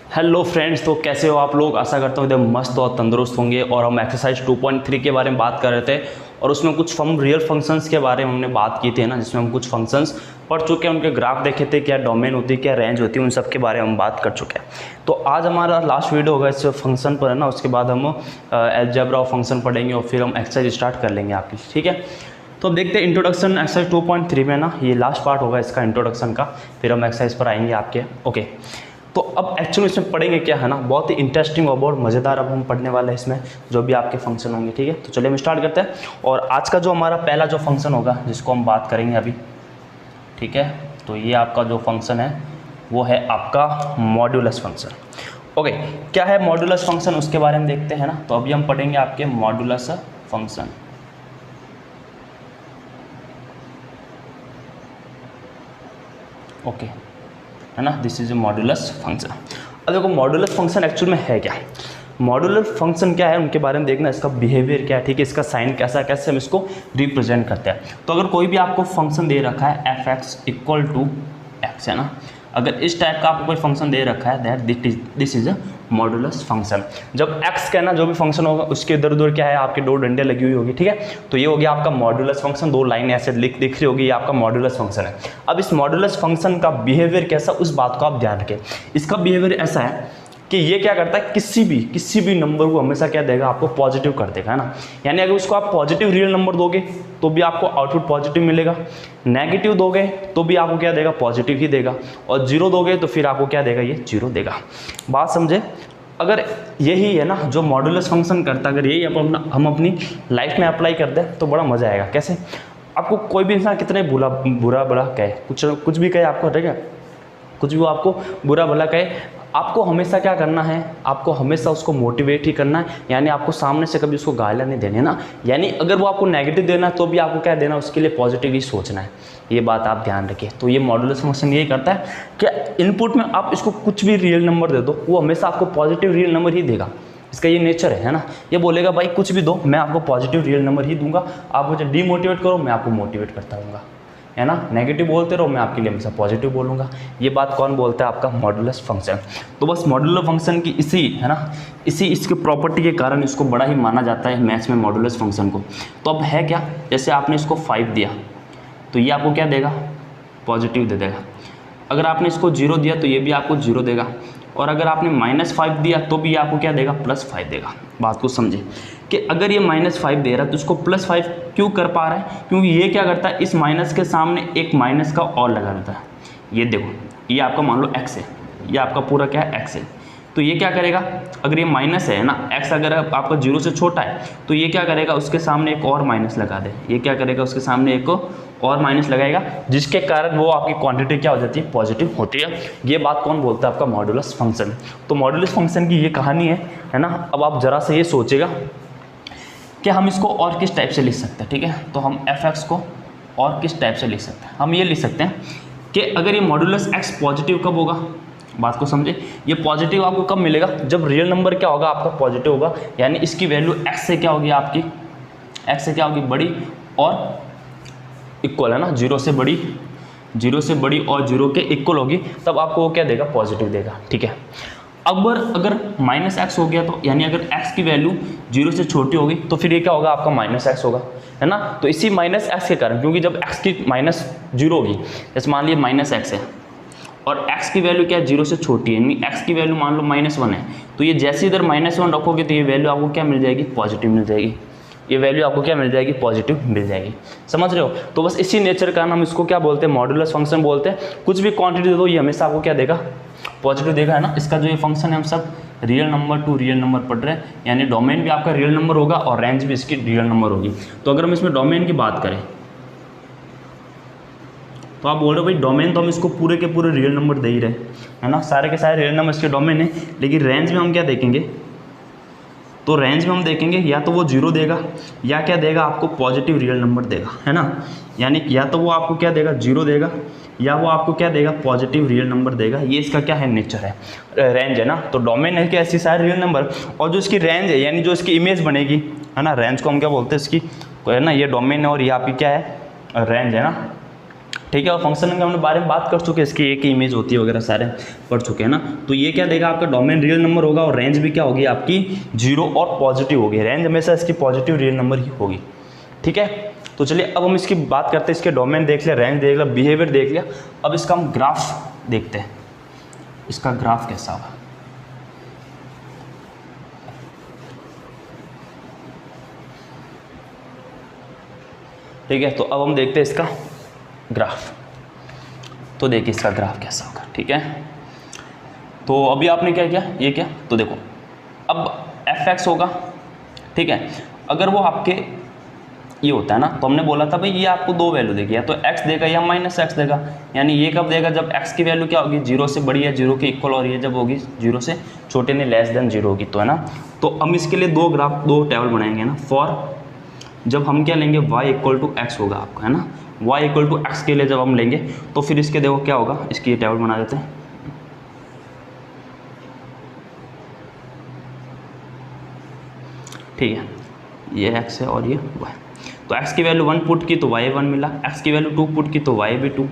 Hello friends, तो कैसे हो आप लोग। आशा करता हूँ एकदम मस्त और तंदुरुस्त होंगे। और हम एक्सरसाइज 2.3 के बारे में बात कर रहे थे और उसमें कुछ हम रियल फंक्शंस के बारे में हमने बात की थी ना, जिसमें हम कुछ फंक्शंस पढ़ चुके हैं, उनके ग्राफ देखे थे, क्या डोमेन होती है, क्या रेंज होती है, उन सब के बारे में हम बात कर चुके हैं। तो आज हमारा लास्ट वीडियो होगा इस फंक्शन पर, है ना। उसके बाद हम अलजेब्रा ऑफ फंक्शन पढ़ेंगे और फिर हम एक्सरसाइज स्टार्ट कर लेंगे आपकी, ठीक है। तो अब देखते हैं इंट्रोडक्शन एक्सरसाइज 2.3 में ना, ये लास्ट पार्ट होगा इसका इंट्रोडक्शन का, फिर हम एक्सरसाइज पर आएंगे आपके। ओके, तो अब एक्चुअली इसमें पढ़ेंगे क्या, है ना, बहुत ही इंटरेस्टिंग और बहुत मज़ेदार अब हम पढ़ने वाले हैं इसमें, जो भी आपके फंक्शन होंगे, ठीक है। तो चलिए हम स्टार्ट करते हैं। और आज का जो हमारा पहला जो फंक्शन होगा जिसको हम बात करेंगे अभी, ठीक है। तो ये आपका जो फंक्शन है वो है आपका मॉड्यूलस फंक्शन। ओके, क्या है मॉड्यूलस फंक्शन, उसके बारे में देखते हैं ना। तो अभी हम पढ़ेंगे आपके मॉड्यूलस फंक्शन। ओके, है ना, this is a modulus function. अब देखो मॉड्यूलस फंक्शन एक्चुअल में है क्या। मॉड्यूलर फंक्शन क्या है उनके बारे में देखना, इसका बिहेवियर क्या है, ठीक है, इसका साइन कैसा, कैसे हम इसको रिप्रेजेंट करते हैं। तो अगर कोई भी आपको फंक्शन दे रखा है f x equal to x, है ना, अगर इस टाइप का आपको कोई फंक्शन दे रखा है that this is a modulus function. जब x का ना जो भी फंक्शन होगा उसके इधर उधर क्या है, आपके दो डंडे लगी हुई होगी, ठीक है। तो ये हो गया आपका मॉड्यूलस फंक्शन, दो लाइन ऐसे दिख रही होगी, ये आपका मॉड्यूलस फंक्शन है। अब इस मॉड्यूलस फंक्शन का बिहेवियर कैसा, उस बात को आप ध्यान रखें। इसका बिहेवियर ऐसा है कि ये क्या करता है, किसी भी नंबर को हमेशा क्या देगा, आपको पॉजिटिव कर देगा, है ना। यानी अगर उसको आप पॉजिटिव रियल नंबर दोगे तो भी आपको आउटपुट पॉजिटिव मिलेगा, नेगेटिव दोगे तो भी आपको क्या देगा, पॉजिटिव ही देगा, और जीरो दोगे तो फिर आपको क्या देगा, ये जीरो देगा। बात समझे। अगर यही है ना जो मॉड्यूलस फंक्शन करता, अगर यही हम अपनी लाइफ में अप्लाई कर दें तो बड़ा मज़ा आएगा। कैसे, आपको कोई भी इंसान कितने बुरा भला कहे, कुछ भी कहे आपको, ठीक है, कुछ भी वो आपको बुरा भला कहे, आपको हमेशा क्या करना है, आपको हमेशा उसको मोटिवेट ही करना है। यानी आपको सामने से कभी उसको गालियाँ नहीं देनी ना। यानी अगर वो आपको नेगेटिव देना है तो भी आपको क्या देना, उसके लिए पॉजिटिव ही सोचना है। ये बात आप ध्यान रखिए। तो ये मॉड्यूलस फंक्शन यही करता है कि इनपुट में आप इसको कुछ भी रियल नंबर दे दो, वो हमेशा आपको पॉजिटिव रियल नंबर ही देगा। इसका ये नेचर है ना। ये बोलेगा भाई कुछ भी दो, मैं आपको पॉजिटिव रियल नंबर ही दूंगा, आप मुझे डीमोटिवेट करो, मैं आपको मोटिवेट करता रहूँगा, है ना। नेगेटिव बोलते रहो, मैं आपके लिए हमेशा पॉजिटिव बोलूँगा। ये बात कौन बोलता है, आपका मॉड्यूलस फंक्शन। तो बस मॉड्यूलर फंक्शन की इसी, है ना, इसके प्रॉपर्टी के कारण इसको बड़ा ही माना जाता है मैथ्स में, मॉड्यूलस फंक्शन को। तो अब है क्या, जैसे आपने इसको 5 दिया तो ये आपको क्या देगा, पॉजिटिव दे देगा। अगर आपने इसको 0 दिया तो ये भी आपको 0 देगा, और अगर आपने -5 दिया तो भी आपको क्या देगा, +5 देगा। बात को समझे कि अगर ये -5 दे रहा है तो इसको +5 क्यों कर पा रहा है, क्योंकि ये क्या करता है, इस माइनस के सामने एक माइनस का और लगा देता है। ये देखो, ये आपका मान लो x है, ये आपका पूरा क्या है, x है। तो ये क्या करेगा, अगर ये माइनस है ना, x अगर आपका 0 से छोटा है तो ये क्या करेगा, उसके सामने एक और माइनस लगा दे। ये क्या करेगा, उसके सामने एक और माइनस लगाएगा, जिसके कारण वो आपकी क्वांटिटी क्या हो जाती है, पॉजिटिव होती है। ये बात कौन बोलता है, आपका मॉड्यूलस फंक्शन। तो मॉड्यूलस फंक्शन की ये कहानी है ना। अब आप जरा से ये सोचेगा कि हम इसको और किस टाइप से लिख सकते हैं, ठीक है। तो हम f(x) को और किस टाइप से लिख सकते हैं, हम ये लिख सकते हैं कि अगर ये मॉड्यूलस x पॉजिटिव कब होगा, बात को समझे। ये पॉजिटिव आपको कब मिलेगा, जब रियल नंबर क्या होगा, आपका पॉजिटिव होगा। यानी इसकी वैल्यू x से क्या होगी, आपकी x से क्या होगी, बड़ी और इक्वल, है ना, 0 से बड़ी और 0 के इक्वल होगी, तब आपको वो क्या देगा, पॉजिटिव देगा, ठीक है। अगर -x हो गया तो यानी अगर x की वैल्यू 0 से छोटी होगी तो फिर ये क्या होगा, आपका -x होगा, है ना। तो इसी -x के कारण, क्योंकि जब x की -0 होगी, जैसे मान लिया -x है और x की वैल्यू क्या है, 0 से छोटी है, यानी x की वैल्यू मान लो -1 है, तो ये जैसे इधर -1 रखोगे तो ये वैल्यू आपको क्या मिल जाएगी, पॉजिटिव मिल जाएगी। ये वैल्यू आपको क्या मिल जाएगी, पॉजिटिव मिल जाएगी। समझ रहे हो। तो बस इसी नेचर का हम इसको क्या बोलते हैं, मॉड्यूलस फंक्शन बोलते हैं। कुछ भी क्वांटिटी दे दो, ये हमेशा आपको क्या देगा, पॉजिटिव देगा, है ना। इसका जो ये फंक्शन है, हम सब real number two real number पढ़ रहे हैं, यानी डोमेन भी आपका रियल नंबर होगा और रेंज भी इसकी रियल नंबर होगी। तो अगर हम इसमें डोमेन की बात करें तो आप बोल रहे हो भाई डोमेन तो हम इसको पूरे के पूरे रियल नंबर दे ही रहे, है ना, सारे के सारे रियल नंबर इसके डोमेन है। लेकिन रेंज में हम क्या देखेंगे, तो रेंज में हम देखेंगे या तो वो 0 देगा या क्या देगा, आपको पॉजिटिव रियल नंबर देगा, है ना। यानी या तो वो आपको क्या देगा, 0 देगा, या वो आपको क्या देगा, पॉजिटिव रियल नंबर देगा। ये इसका क्या है, नेचर है, रेंज है ना। तो डोमेन है कि ऐसी सारे रियल नंबर, और जो इसकी रेंज है यानी जो इसकी इमेज बनेगी, है ना, रेंज को हम क्या बोलते हैं इसकी, है ना, ये डोमेन है और ये आपकी क्या है, रेंज है ना। ठीक है। और फंक्शन के हमने बारे में बात कर चुके हैं, इसकी एक ही इमेज होती है वगैरह सारे पढ़ चुके हैं ना। तो ये क्या देगा आपका डोमेन रियल नंबर होगा और रेंज भी क्या होगी आपकी 0 और पॉजिटिव होगी। रेंज हमेशा इसकी पॉजिटिव रियल नंबर ही होगी। ठीक है। तो चलिए अब हम इसकी बात करते हैं। इसके डोमेन देख लिया, रेंज देख लिया, बिहेवियर देख लिया। अब इसका हम ग्राफ देखते हैं, इसका ग्राफ कैसा होगा। ठीक है। तो अब हम देखते हैं इसका ग्राफ। तो देखिए इसका ग्राफ कैसा होगा। ठीक है। तो अभी आपने क्या किया, ये क्या, तो देखो अब fx होगा। ठीक है। अगर वो आपके ये होता है ना, तो हमने बोला था भाई ये आपको दो वैल्यू देगी, या तो x देगा या -x देगा। यानी ये कब देगा, जब x की वैल्यू क्या होगी 0 से बड़ी या 0 के इक्वल, और ये जब होगी 0 से छोटे ने लेस देन 0 होगी, तो है ना। तो हम इसके लिए दो टेबल बनाएंगे ना। फॉर जब हम क्या लेंगे y = x होगा आपका, है ना। y = x के लिए जब हम लेंगे तो फिर इसके देखो क्या होगा, इसकी ये टेबल बना देते हैं। ठीक है। ये x है और ये y। तो x की वैल्यू 1 पुट की तो y 1 मिला, x की वैल्यू 2 पुट की तो y भी 2,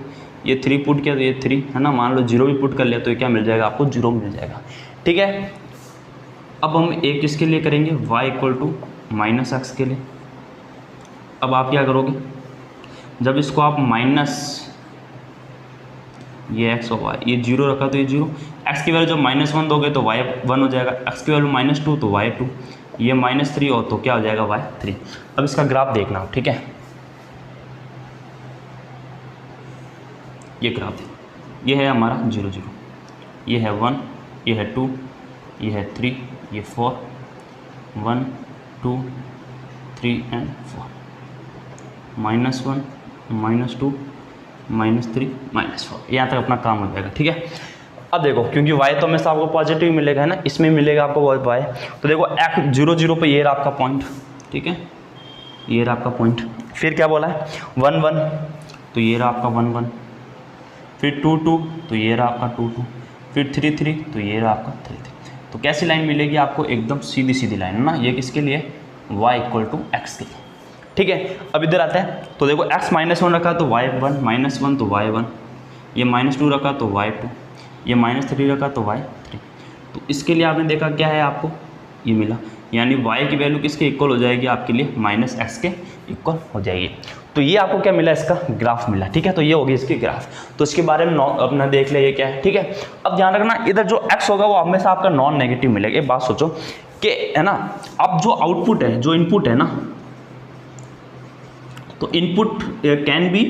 ये 3 पुट किया तो ये 3, है ना। मान लो 0 भी पुट कर लिया तो ये क्या मिल जाएगा आपको, 0 मिल जाएगा। ठीक है। अब हम एक किसके लिए करेंगे, y = -x के लिए। अब आप क्या करोगे, जब इसको आप माइनस ये x और y, ये 0 रखा तो ये 0, x की वैल्यू जब -1 दोगे तो y 1 हो जाएगा, x की वैल्यू -2 तो y 2, ये -3 हो तो क्या हो जाएगा y 3। अब इसका ग्राफ देखना हो। ठीक है। ये ग्राफ है, ये है हमारा 0 0, ये है 1, ये है 2, ये है 3, ये 4, 1 2 3 एंड 4, -1 -2 -3 -4, यहाँ तक अपना काम हो जाएगा। ठीक है। अब देखो क्योंकि y तो हमेशा आपको पॉजिटिव मिलेगा, है ना, इसमें मिलेगा आपको y। तो देखो x 0 0 पे ये रहा आपका पॉइंट। ठीक है। ये रहा आपका पॉइंट। फिर क्या बोला है 1 1, तो ये रहा आपका 1 1, फिर 2 2, तो ये रहा आपका 2 2, फिर 3 3, तो ये रहा आपका 3 3। तो कैसी लाइन मिलेगी आपको, एकदम सीधी सीधी लाइन, है ना। ये किसके लिए, y = x के लिए। ठीक है। अब इधर आता है तो देखो x -1 रखा तो y 1, -1 तो y 1, ये -2 रखा तो y 2, ये -3 रखा तो y 3। तो इसके लिए आपने देखा क्या है आपको, ये मिला, यानी y की वैल्यू किसके इक्वल हो जाएगी आपके लिए, -x के इक्वल हो जाएगी। तो ये आपको क्या मिला, इसका ग्राफ मिला। ठीक है। तो ये होगी इसकी ग्राफ। तो इसके बारे में अपना देख लिया ये क्या है। ठीक है। अब ध्यान रखना इधर जो x होगा वो हमेशा आपका नॉन नेगेटिव मिलेगा। एक बात सोचो कि, है ना, अब जो आउटपुट है, जो इनपुट है ना, तो input can be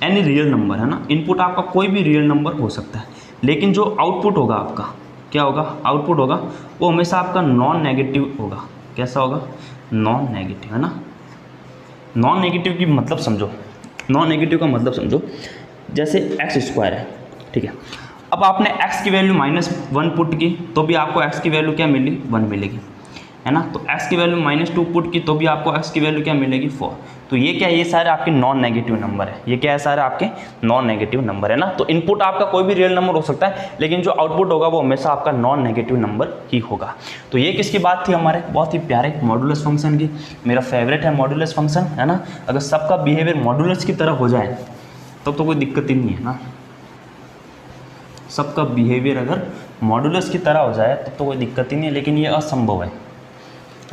any real number, है ना। इनपुट आपका कोई भी रियल नंबर हो सकता है, लेकिन जो आउटपुट होगा आपका क्या होगा, आउटपुट होगा वो हमेशा आपका नॉन नेगेटिव होगा। कैसा होगा, नॉन नेगेटिव, है ना। नॉन नेगेटिव की मतलब समझो, नॉन नेगेटिव का मतलब समझो, जैसे x² है। ठीक है। अब आपने x की वैल्यू -1 पुट की तो भी आपको x की वैल्यू क्या मिली, 1 मिलेगी, है ना। तो x की वैल्यू -2 पुट की तो भी आपको x की वैल्यू क्या मिलेगी, 4। तो ये क्या है, ये सारे आपके नॉन नेगेटिव नंबर है। ये क्या है, सारे आपके नॉन नेगेटिव नंबर है ना। तो इनपुट आपका कोई भी रियल नंबर हो सकता है, लेकिन जो आउटपुट होगा वो हमेशा आपका नॉन नेगेटिव नंबर ही होगा। तो ये किसकी बात थी, हमारे बहुत ही प्यारे मॉडुलस फंक्शन की। मेरा फेवरेट है मॉडुलस फंक्शन, है ना। अगर सबका बिहेवियर मॉडुलस की तरह हो जाए तब तो कोई दिक्कत ही नहीं है ना। सबका बिहेवियर अगर मॉडुलस की तरह हो जाए तब तो कोई दिक्कत ही नहीं है, लेकिन ये असंभव है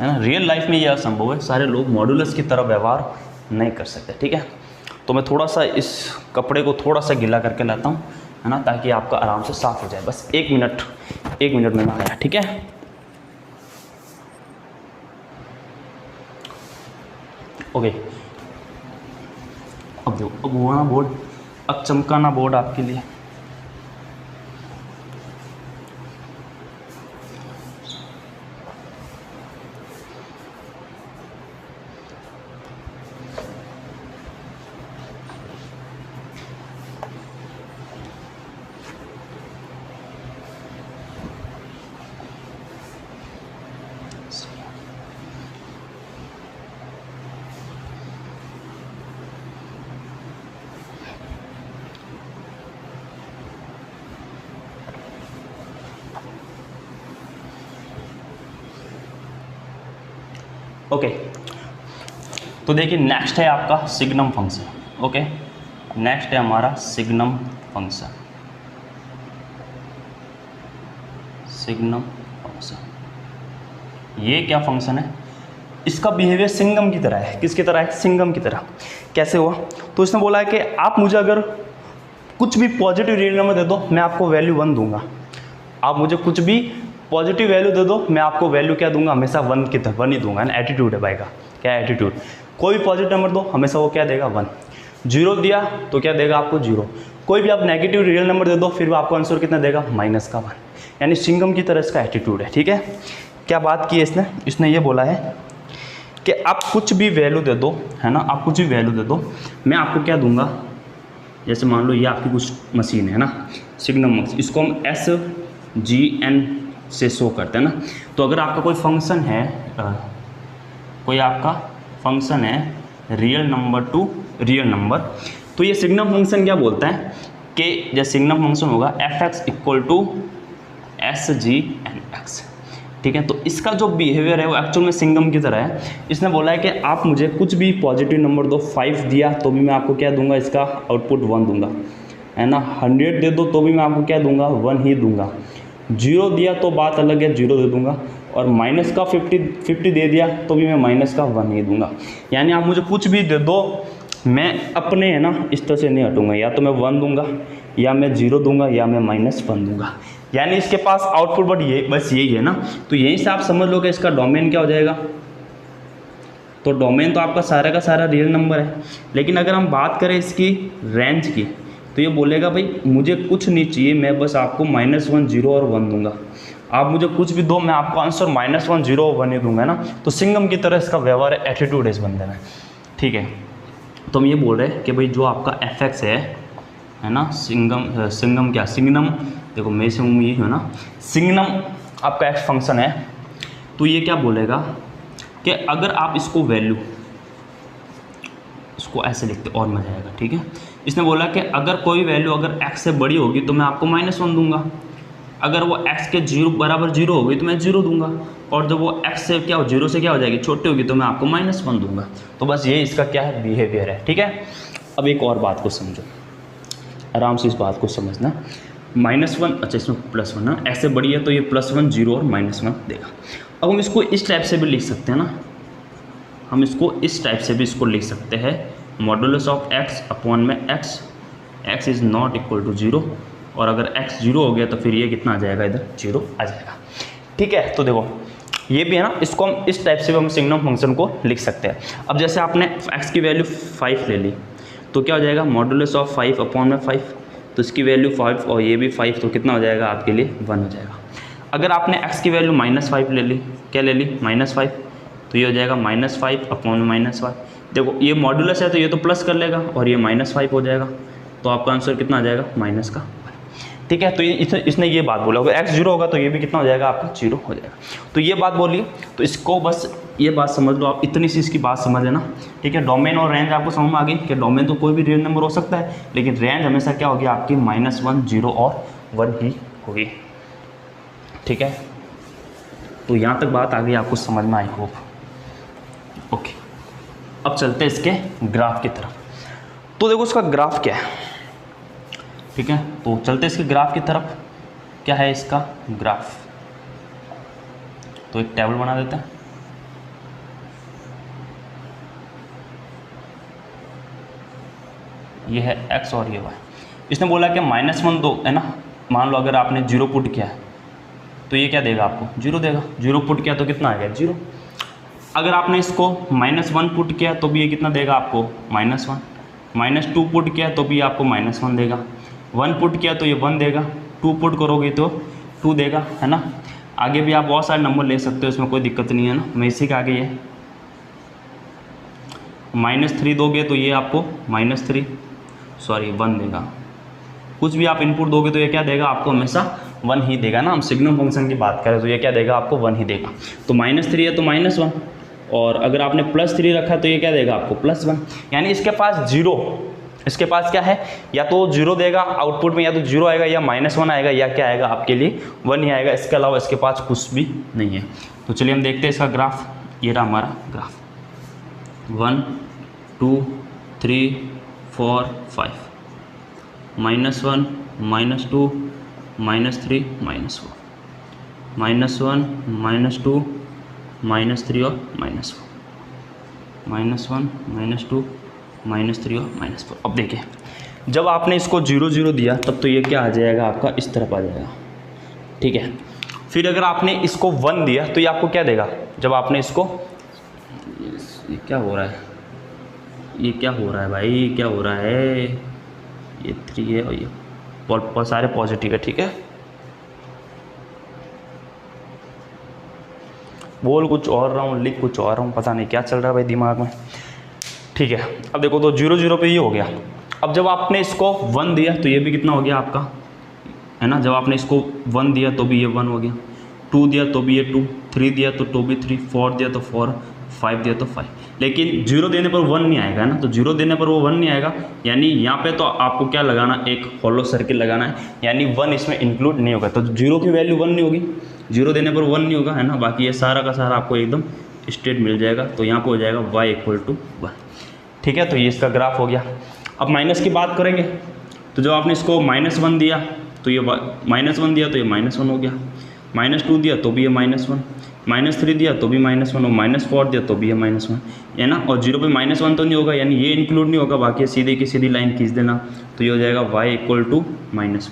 ना। रियल लाइफ में ये असंभव है, सारे लोग मॉडुलस की तरह व्यवहार नहीं कर सकते। ठीक है। तो मैं थोड़ा सा इस कपड़े को थोड़ा सा गीला करके लाता हूँ, है ना, ताकि आपका आराम से साफ हो जाए। बस 1 मिनट में आया। ठीक है। ओके। अब देखो, अब हुआ ना बोर्ड, अब चमकाना बोर्ड आपके लिए। ओके। तो देखिए नेक्स्ट है आपका सिग्नम फंक्शन। ओके। नेक्स्ट है हमारा सिग्नम फंक्शन। सिग्नम फंक्शन ये क्या फंक्शन है, इसका बिहेवियर सिंगम की तरह है। किसकी तरह है, सिंगम की तरह। कैसे हुआ, तो इसने बोला है कि आप मुझे अगर कुछ भी पॉजिटिव रियल नंबर दे दो मैं आपको वैल्यू 1 दूंगा। आप मुझे कुछ भी पॉजिटिव वैल्यू दे दो मैं आपको वैल्यू क्या दूंगा, हमेशा 1 की तरह 1 ही दूंगा ना। एटीट्यूड है भाई का, क्या है एटीट्यूड। कोई भी पॉजिटिव नंबर दो हमेशा वो क्या देगा 1। 0 दिया तो क्या देगा आपको 0। कोई भी आप नेगेटिव रियल नंबर दे दो फिर भी आपको आंसर कितना देगा, माइनस का 1। यानी सिंगम की तरह इसका एटीट्यूड है। ठीक है, क्या बात की है इसने ये बोला है कि आप कुछ भी वैल्यू दे दो, है ना, आप कुछ भी वैल्यू दे दो मैं आपको क्या दूंगा। जैसे मान लो ये आपकी कुछ मशीन है ना, सिग्नम, इसको हम SGN से शो करते हैं ना। तो अगर आपका कोई फंक्शन है, कोई आपका फंक्शन है real number two real number, तो ये सिग्नम फंक्शन क्या बोलता है कि जैसे सिग्नम फंक्शन होगा fx इक्वल टू SGNX। ठीक है, तो इसका जो बिहेवियर है वो एक्चुअल में सिंगम की तरह है। इसने बोला है कि आप मुझे कुछ भी पॉजिटिव नंबर दो, 5 दिया तो भी मैं आपको क्या दूंगा, इसका आउटपुट 1 दूंगा, है ना। 100 दे दो तो भी मैं आपको क्या दूंगा, 1 ही दूंगा। 0 दिया तो बात अलग है, 0 दे दूंगा। और माइनस का 50 दे दिया तो भी मैं माइनस का 1 ही दूंगा। यानी आप मुझे कुछ भी दे दो मैं अपने, है ना, इस तरह से नहीं हटूंगा। या तो मैं 1 दूंगा, या मैं 0 दूंगा, या मैं -1 दूंगा। यानी इसके पास आउटपुट बस यही है ना। तो यहीं से आप समझ लो कि इसका डोमेन क्या हो जाएगा। तो डोमेन तो आपका सारा का सारा रियल नंबर है, लेकिन अगर हम बात करें इसकी रेंज की तो ये बोलेगा भाई मुझे कुछ नहीं चाहिए, मैं बस आपको -1, 0 और 1 दूंगा। आप मुझे कुछ भी दो मैं आपको आंसर -1, 0 और 1 ही दूंगा ना। तो सिंगम की तरह इसका व्यवहार है, एटीट्यूड है इस बंदे में। ठीक है, तो हम ये बोल रहे हैं कि भाई जो आपका fx है ना, सिंगम क्या, सिग्नम, देखो मैं से ये है ना, सिग्नम आपका एक फंक्शन है। तो ये क्या बोलेगा कि अगर आप इसको वैल्यू, इसको ऐसे लिखते और मजा आएगा। ठीक है, इसने बोला कि अगर कोई वैल्यू अगर x से बड़ी होगी तो मैं आपको -1 दूंगा। अगर वो x के 0 होगी तो मैं 0 दूंगा। और जब वो x से क्या हो, 0 से क्या हो जाएगी, छोटी होगी तो मैं आपको -1 दूंगा। तो बस ये इसका क्या है, बिहेवियर है। ठीक है, अब एक और बात को समझो, आराम से इस बात को समझना। -1, अच्छा इसमें +1 ना, ऐसे बड़ी है तो ये +1, 0 और -1 देगा। अब हम इसको इस टाइप से भी लिख सकते हैं ना, हम इसको इस टाइप से भी इसको लिख सकते हैं, मॉडुलस ऑफ x अपॉन में x is not equal to 0। और अगर x 0 हो गया तो फिर ये कितना आ जाएगा, इधर 0 आ जाएगा। ठीक है, तो देखो ये भी है ना, इसको हम इस टाइप से भी हम सिग्नम फंक्शन को लिख सकते हैं। अब जैसे आपने x की वैल्यू 5 ले ली तो क्या हो जाएगा, मॉडुलस ऑफ 5 अपॉन में 5, तो इसकी वैल्यू 5 और ये भी 5, तो कितना हो जाएगा आपके लिए 1 हो जाएगा। अगर आपने x की वैल्यू -5 ले ली, क्या ले ली, -5, तो ये हो जाएगा -5 अपॉन में -5। देखो ये मॉडुलस है तो ये तो प्लस कर लेगा और ये -5 हो जाएगा, तो आपका आंसर कितना आ जाएगा, माइनस का। ठीक है, तो इसने ये बात बोला, अगर x 0 होगा तो ये भी कितना हो जाएगा आपका, 0 हो जाएगा। तो ये बात बोली, तो इसको बस ये बात समझ लो आप, इतनी सी इसकी बात समझ लेना। ठीक है, डोमेन और रेंज आपको समझ में आ गई कि डोमेन तो कोई भी रियल नंबर हो सकता है, लेकिन रेंज हमेशा क्या होगी आपकी, -1, 0 और 1 ही होगी। ठीक है, तो यहाँ तक बात आ गई आपको समझ में, आई होप। ओके, अब चलते हैं इसके ग्राफ की तरफ। तो देखो इसका ग्राफ क्या है। ठीक है, तो चलते इसके ग्राफ की तरफ। क्या है इसका ग्राफ, तो एक टेबल बना देते हैं। ये है x और ये y। इसने बोला कि -1 दो, है ना। मान लो अगर आपने 0 पुट किया है तो ये क्या देगा आपको, 0 देगा। 0 पुट किया तो कितना आ गया, 0। अगर आपने इसको -1 पुट किया तो भी ये कितना देगा आपको, -1। -2 पुट किया तो भी आपको -1 देगा। 1 पुट किया तो ये 1 देगा। 2 पुट करोगे तो 2 देगा, है ना। आगे भी आप बहुत सारे नंबर ले सकते हो, इसमें कोई दिक्कत नहीं है ना। मैं इसी के आगे ये -3 दोगे तो ये आपको -1 देगा। कुछ भी आप इनपुट दोगे तो ये क्या देगा आपको, हमेशा 1 ही देगा ना। हम सिग्नम फंक्शन की बात करें तो ये क्या देगा आपको, 1 ही देगा। तो -3 है तो -1, और अगर आपने +3 रखा तो ये क्या देगा आपको, +1। यानी इसके पास 0, इसके पास क्या है, या तो 0 देगा आउटपुट में, या तो 0 आएगा, या -1 आएगा, या क्या आएगा आपके लिए 1 ही आएगा। इसके अलावा इसके पास कुछ भी नहीं है। तो चलिए हम देखते हैं इसका ग्राफ। ये रहा हमारा ग्राफ, 1 2 3 4 5, -1 -2 -3 -4, -1 -2 -3 और -4, -1 -2 -3 और -4। अब देखिए जब आपने इसको 0 0 दिया तब तो ये क्या आ जाएगा आपका, इस तरफ आ जाएगा, ठीक है। फिर अगर आपने इसको 1 दिया तो ये आपको क्या देगा, जब आपने इसको, ये क्या हो रहा है, ये क्या हो रहा है भाई, क्या हो रहा है, ये 3 है और ये सारे पॉजिटिव है, ठीक है। बोल कुछ और रहा हूँ, लिख कुछ और रहा हूँ, पता नहीं क्या चल रहा है भाई दिमाग में, ठीक है। अब देखो तो 0 0 पे ये हो गया। अब जब आपने इसको 1 दिया तो ये भी कितना हो गया आपका, है ना। जब आपने इसको 1 दिया तो भी ये 1 हो गया, 2 दिया तो भी ये 2, 3 दिया तो भी 3, 4 दिया तो 4, 5 दिया तो 5। लेकिन 0 देने पर 1 नहीं आएगा ना, तो 0 देने पर वो 1 नहीं आएगा, यानी यहाँ पे तो आपको क्या लगाना, एक हॉलो सर्किल लगाना है, यानी 1 इसमें इंक्लूड नहीं होगा। तो 0 की वैल्यू 1 नहीं होगी, 0 देने पर 1 नहीं होगा, है ना। बाकी ये सारा का सारा आपको एकदम स्ट्रेट मिल जाएगा। तो यहाँ पर हो जाएगा y = 1, ठीक है। तो ये इसका ग्राफ हो गया। अब माइनस की बात करेंगे तो जब आपने इसको -1 दिया तो ये -1 दिया तो ये -1 हो गया, -2 दिया तो भी ये -1, -3 दिया तो भी -1 और -4 दिया तो भी ये -1, है ना। और 0 पे -1 तो नहीं होगा, यानी ये इंक्लूड नहीं होगा, बाकी सीधे की सीधी लाइन खींच देना, तो ये हो जाएगा y = -1,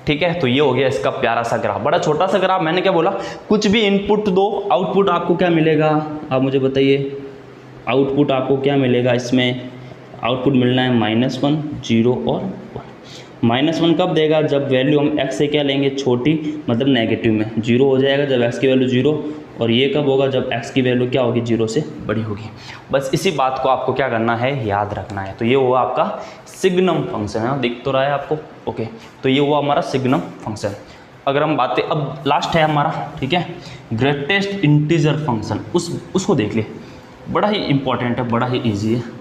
ठीक है। तो ये हो गया इसका प्यारा सा ग्राफ, बड़ा छोटा सा ग्राफ। मैंने क्या बोला, कुछ भी इनपुट दो, आउटपुट आपको क्या मिलेगा, आप मुझे बताइए, आउटपुट आपको क्या मिलेगा, इसमें आउटपुट मिलना है -1 0 और 1। -1 कब देगा, जब वैल्यू हम x से क्या लेंगे, छोटी, मतलब नेगेटिव में 0 हो जाएगा जब x की वैल्यू 0, और ये कब होगा, जब x की वैल्यू क्या होगी, 0 से बड़ी होगी। बस इसी बात को आपको क्या करना है, याद रखना है। तो ये हुआ आपका सिग्नम फंक्शन, है, दिख तो रहा है आपको, ओके। तो ये हुआ हमारा सिग्नम फंक्शन। अगर हम बातें, अब लास्ट है हमारा, ठीक है, ग्रेटेस्ट इंटीजर फंक्शन, उसको देख लिए, बड़ा ही इंपॉर्टेंट है, बड़ा ही ईजी है।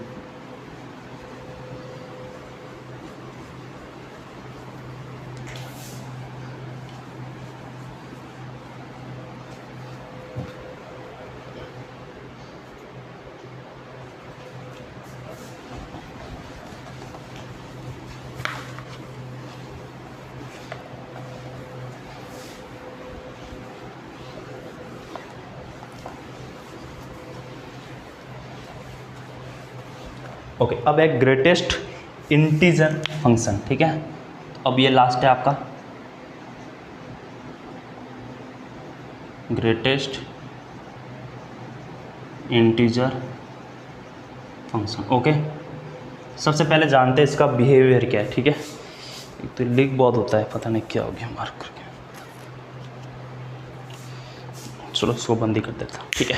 ओके, अब एक ग्रेटेस्ट इंटीजर फंक्शन, ठीक है। अब ये लास्ट है आपका ग्रेटेस्ट इंटीजर फंक्शन, ओके। सबसे पहले जानते हैं इसका बिहेवियर क्या है, ठीक है। एक तो लीक बहुत होता है, पता नहीं क्या हो गया मार्क करके, चलो इसको बंद ही कर देता, ठीक है।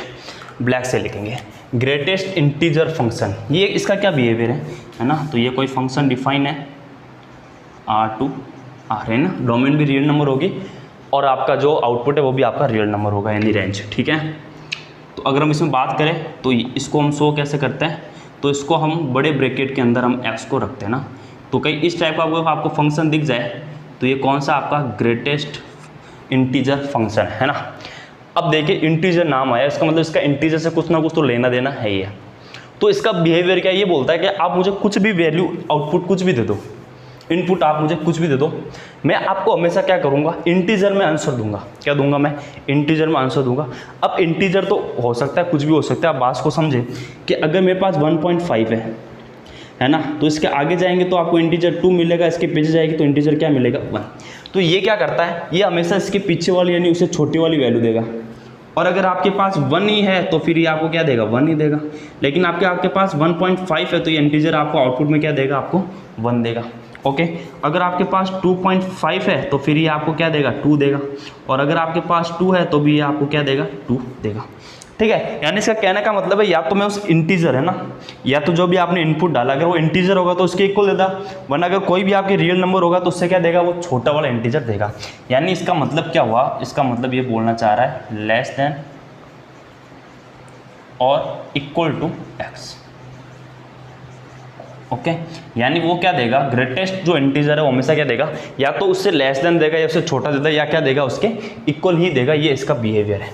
ब्लैक से लिखेंगे ग्रेटेस्ट इंटीजर फंक्शन, ये इसका क्या बिहेवियर है ना। तो ये कोई फंक्शन डिफाइन है R2 R, है ना, डोमेन भी रियल नंबर होगी और आपका जो आउटपुट है वो भी आपका रियल नंबर होगा, यानी रेंज, ठीक है। तो अगर हम इसमें बात करें तो इसको हम शो कैसे करते हैं, तो इसको हम बड़े ब्रैकेट के अंदर हम x को रखते हैं ना। तो कहीं इस टाइप का आपको फंक्शन दिख जाए तो ये कौन सा आपका ग्रेटेस्ट इंटीजर फंक्शन है ना। अब देखिए इंटीजर नाम आया, इसका मतलब इसका इंटीजर से कुछ ना कुछ तो लेना देना है ही है। तो इसका बिहेवियर क्या, ये बोलता है कि आप मुझे कुछ भी वैल्यू, आउटपुट कुछ भी दे दो, इनपुट आप मुझे कुछ भी दे दो, मैं आपको हमेशा क्या करूँगा, इंटीजर में आंसर दूंगा। क्या दूंगा मैं, इंटीजर में आंसर दूंगा। अब इंटीजर तो हो सकता है कुछ भी हो सकता है। आप बात को समझे कि अगर मेरे पास 1.5 है ना, तो इसके आगे जाएंगे तो आपको इंटीजर 2 मिलेगा, इसके पीछे जाएगी तो इंटीजर क्या मिलेगा, 1। तो ये क्या करता है, ये हमेशा इसके पीछे वाली यानी उससे छोटी वाली वैल्यू देगा। और अगर आपके पास 1 ही है तो फिर ये आपको क्या देगा, 1 ही देगा। लेकिन आपके पास 1.5 है तो ये इंटीजर आपको आउटपुट में क्या देगा, आपको 1 देगा, ओके। अगर आपके पास 2.5 है तो फिर ये आपको क्या देगा, 2 देगा। और अगर आपके पास 2 है तो भी ये आपको क्या देगा, 2 देगा, ठीक है। यानी इसका कहने का मतलब है या तो मैं उस इंटीजर, है ना, या तो जो भी आपने इनपुट डाला अगर वो इंटीजर होगा तो उसके इक्वल देगा, वरना अगर कोई भी आपके रियल नंबर होगा तो उससे क्या देगा, वो छोटा वाला इंटीजर देगा। यानी इसका मतलब क्या हुआ, इसका मतलब ये बोलना चाह रहा है लेस देन और इक्वल टू x, ओके। यानी वो क्या देगा, ग्रेटेस्ट जो इंटीजर है वो हमेशा क्या देगा, या तो उससे लेस देन देगा या उससे छोटा देगा, या क्या देगा, उसके इक्वल ही देगा। ये इसका बिहेवियर है,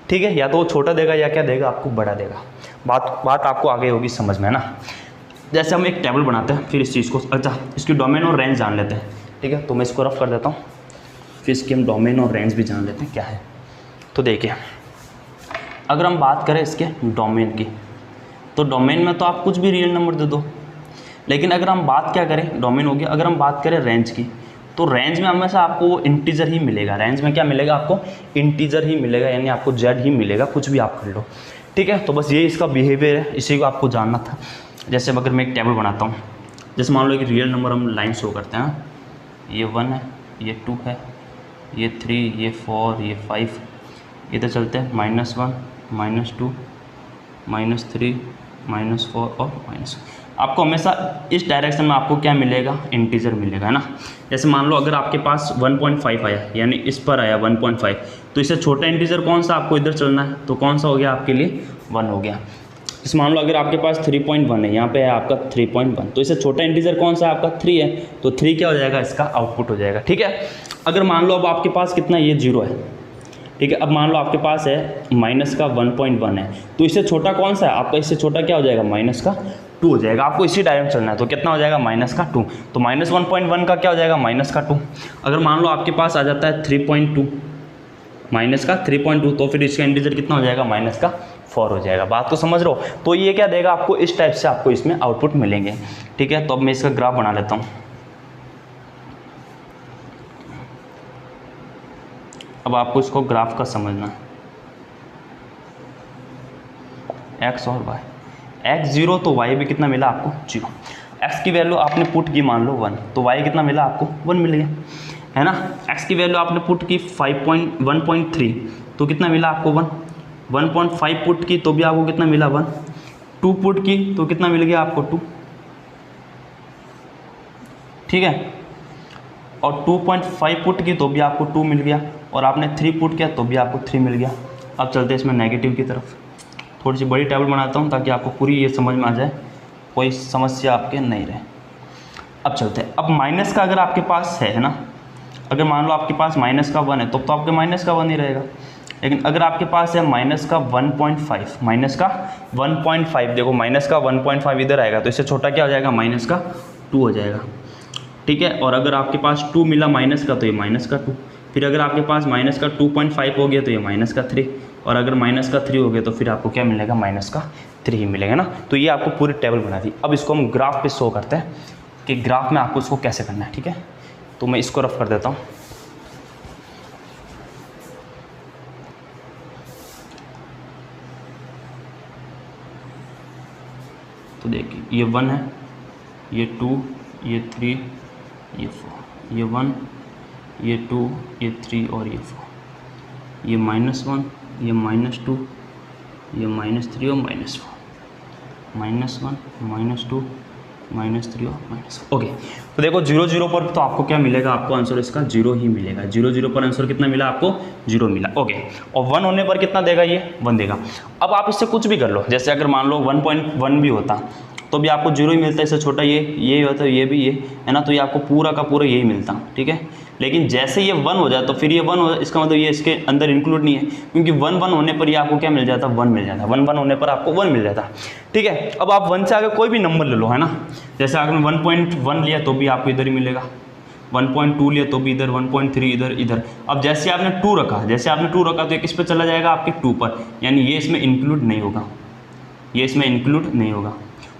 ठीक है। या तो वो छोटा देगा या क्या देगा, आपको बड़ा देगा। बात आपको आगे होगी समझ में, है ना। जैसे हम एक टेबल बनाते हैं, फिर इस चीज़ को, अच्छा इसकी डोमेन और रेंज जान लेते हैं, ठीक है। तो मैं इसको रफ कर देता हूँ, फिर इसकी हम डोमेन और रेंज भी जान लेते हैं क्या है। तो देखिए, अगर हम बात करें इसके डोमेन की, तो डोमेन में तो आप कुछ भी रियल नंबर दे दो, लेकिन अगर हम बात क्या करें, डोमेन हो गया। अगर हम बात करें रेंज की, तो रेंज में हमेशा आपको वो इंटीजर ही मिलेगा। रेंज में क्या मिलेगा आपको, इंटीजर ही मिलेगा, यानी आपको जेड ही मिलेगा, कुछ भी आप कर लो, ठीक है। तो बस ये इसका बिहेवियर है, इसी को आपको जानना था। जैसे अगर मैं एक टेबल बनाता हूँ, जैसे मान लो कि रियल नंबर हम लाइन शो करते हैं, ये 1 है, ये 2 है, ये 3, ये 4, ये 5, इधर चलते हैं -1, -2, -3, -4 और -1। आपको हमेशा इस डायरेक्शन में आपको क्या मिलेगा, इंटीजर मिलेगा, है ना। जैसे मान लो अगर आपके पास 1.5 आया, यानी इस पर आया 1.5, तो इससे छोटा इंटीजर कौन सा आपको इधर चलना है, तो कौन सा हो गया आपके लिए, 1 हो गया। इस मान लो अगर आपके पास 3.1 है, यहाँ पे है आपका 3.1, तो इससे छोटा इंटीजर कौन सा आपका 3 है, तो 3 क्या हो जाएगा, इसका आउटपुट हो जाएगा, ठीक है। अगर मान लो अब आपके पास कितना, ये 0 है, ठीक है। अब मान लो आपके पास है माइनस का 1.1 है, तो इससे छोटा कौन सा है आपका, इससे छोटा क्या हो जाएगा, -2 हो जाएगा। आपको इसी डायरेक्शन चलना है, तो कितना हो जाएगा, -2, तो -1.1 का क्या हो जाएगा, -2। अगर मान लो आपके पास आ जाता है 3.2, -3.2, तो फिर इसका इंटीजर कितना हो जाएगा, -4 हो जाएगा। बात को समझ रहे हो। तो ये क्या देगा आपको, इस टाइप से आपको इसमें आउटपुट मिलेंगे, ठीक है। तो अब मैं इसका ग्राफ बना लेता हूँ। अब आपको इसको ग्राफ का समझना है, एक्स और वाई, एक्स 0 तो वाई भी कितना मिला आपको, 0। एक्स की वैल्यू आपने पुट की मान लो 1, तो वाई कितना मिला आपको, 1 मिल गया, है ना। एक्स की वैल्यू आपने पुट की 1.3, तो कितना मिला आपको 1। 1.5 पुट की तो भी आपको कितना मिला 1। 2 पुट की तो कितना मिल गया आपको 2, ठीक है। और 2.5 पुट की तो भी आपको 2 मिल गया, और आपने 3 पुट किया तो भी आपको 3 मिल गया। अब चलते हैं इसमें नेगेटिव की तरफ। थोड़ी सी बड़ी टेबल बनाता हूँ ताकि आपको पूरी ये समझ में आ जाए, कोई समस्या आपके नहीं रहे। अब चलते हैं, अब माइनस का अगर आपके पास है ना, अगर मान लो आपके पास माइनस का 1 है, तो आपके माइनस का 1 ही रहेगा। लेकिन अगर आपके पास है माइनस का 1.5, माइनस का 1.5, देखो माइनस का 1.5 इधर आएगा, तो इससे छोटा क्या हो जाएगा, माइनस का 2 हो जाएगा, ठीक है। और अगर आपके पास 2 मिला माइनस का, तो ये माइनस का 2। फिर अगर आपके पास माइनस का 2.5 हो गया, तो ये माइनस का 3। और अगर माइनस का 3 हो गया, तो फिर आपको क्या मिलेगा, माइनस का 3 ही मिलेगा ना। तो ये आपको पूरी टेबल बना दी। अब इसको हम ग्राफ पे शो करते हैं कि ग्राफ में आपको इसको कैसे करना है, ठीक है। तो मैं इसको रफ कर देता हूँ। तो देखिए, ये 1 है, ये 2, ये 3, ये 4, ये 1, ये 2, ये 3 और ये 4, ये -1, ये -2, ये -3 और -4, -1, -2, -3 और -4। ओके, तो देखो 0 0 पर तो आपको क्या मिलेगा, आपको आंसर इसका 0 ही मिलेगा। 0 0 पर आंसर कितना मिला आपको, 0 मिला। ओके, और 1 होने पर कितना देगा, ये 1 देगा। अब आप इससे कुछ भी कर लो, जैसे अगर मान लो 1.1 भी होता तो भी आपको 0 ही मिलता है, इससे छोटा ये होता है, ये भी ये है ना, तो ये आपको पूरा का पूरा यही मिलता, ठीक है। लेकिन जैसे ये 1 हो जाए तो फिर ये 1 हो जाए, इसका मतलब ये इसके अंदर इंक्लूड नहीं है, क्योंकि 1 1 होने पर ये आपको क्या मिल जाता, 1 मिल जाता। 1 1 होने पर आपको 1 मिल जाता, ठीक है। अब आप 1 से आगे कोई भी नंबर ले लो, है ना। जैसे आपने 1.1 लिया तो भी आपको इधर ही मिलेगा, 1.2 लिया तो भी इधर, 1.3 इधर। अब जैसे आपने 2 रखा, तो ये किस पे चला जाएगा, आपके 2 पर, यानी ये इसमें इंक्लूड नहीं होगा, ये इसमें इंक्लूड नहीं होगा,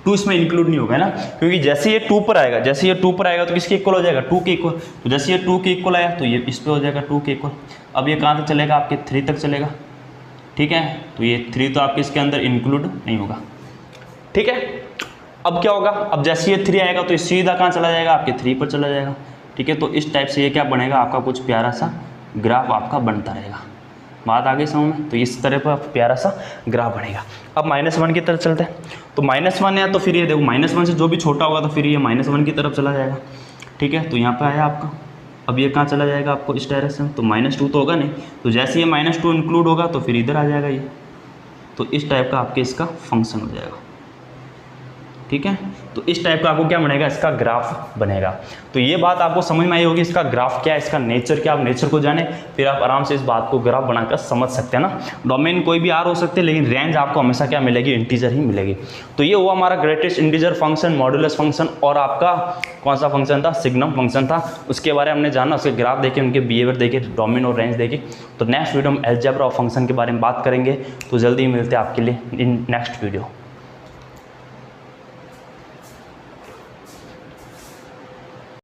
2 इसमें इंक्लूड नहीं होगा, है ना। क्योंकि जैसे ये 2 पर आएगा, तो किसके इक्वल हो जाएगा, 2 के इक्वल। तो जैसे ये 2 के इक्वल आया तो ये इस पे हो जाएगा 2 के इक्वल। अब ये कहाँ तक चलेगा, आपके 3 तक चलेगा, ठीक है। तो ये 3 तो आपके इसके अंदर इंक्लूड नहीं होगा, ठीक है। अब क्या होगा, अब जैसे ये 3 आएगा तो ये सीधा कहाँ चला जाएगा, आपके 3 पर चला जाएगा, ठीक है। तो इस टाइप से ये क्या बनेगा, आपका कुछ प्यारा सा ग्राफ आपका बनता रहेगा। बात आ गई समझ में। तो इस तरह पर प्यारा सा ग्राफ बनेगा। अब -1 की तरफ चलते हैं। तो -1 है तो फिर ये देखो -1 से जो भी छोटा होगा तो फिर ये -1 की तरफ चला जाएगा, ठीक है। तो यहाँ पे आया आपका, अब ये कहाँ चला जाएगा आपको इस डायरेक्शन, तो -2 तो होगा नहीं, तो जैसे ये -2 इंक्लूड होगा तो फिर इधर आ जाएगा ये। तो इस टाइप का आपके इसका फंक्शन हो जाएगा, ठीक है। तो तो इस टाइप का आपको क्या बनेगा, इसका ग्राफ बनेगा। तो ये बात आपको समझ में आई होगी, इसका ग्राफ क्या है, इसका नेचर क्या, आप नेचर को जाने फिर आप आराम से इस बात को ग्राफ बनाकर समझ सकते हैं ना। डोमेन कोई भी आर हो सकते हैं, लेकिन रेंज आपको हमेशा क्या मिलेगी, इंटीजर ही मिलेगी। तो ये हुआ हमारा greatest integer function, modulus function, और आपका कौन सा फंक्शन था, सिग्नम फंक्शन था। उसके बारे में हमने जाना, उसके ग्राफ देखे, उनके बिहेवियर देखे, डोमेन और रेंज देखे। तो नेक्स्ट वीडियो में अलजेब्रा और फंक्शन के बारे में बात करेंगे। तो जल्दी मिलते हैं आपके लिए इन नेक्स्ट वीडियो।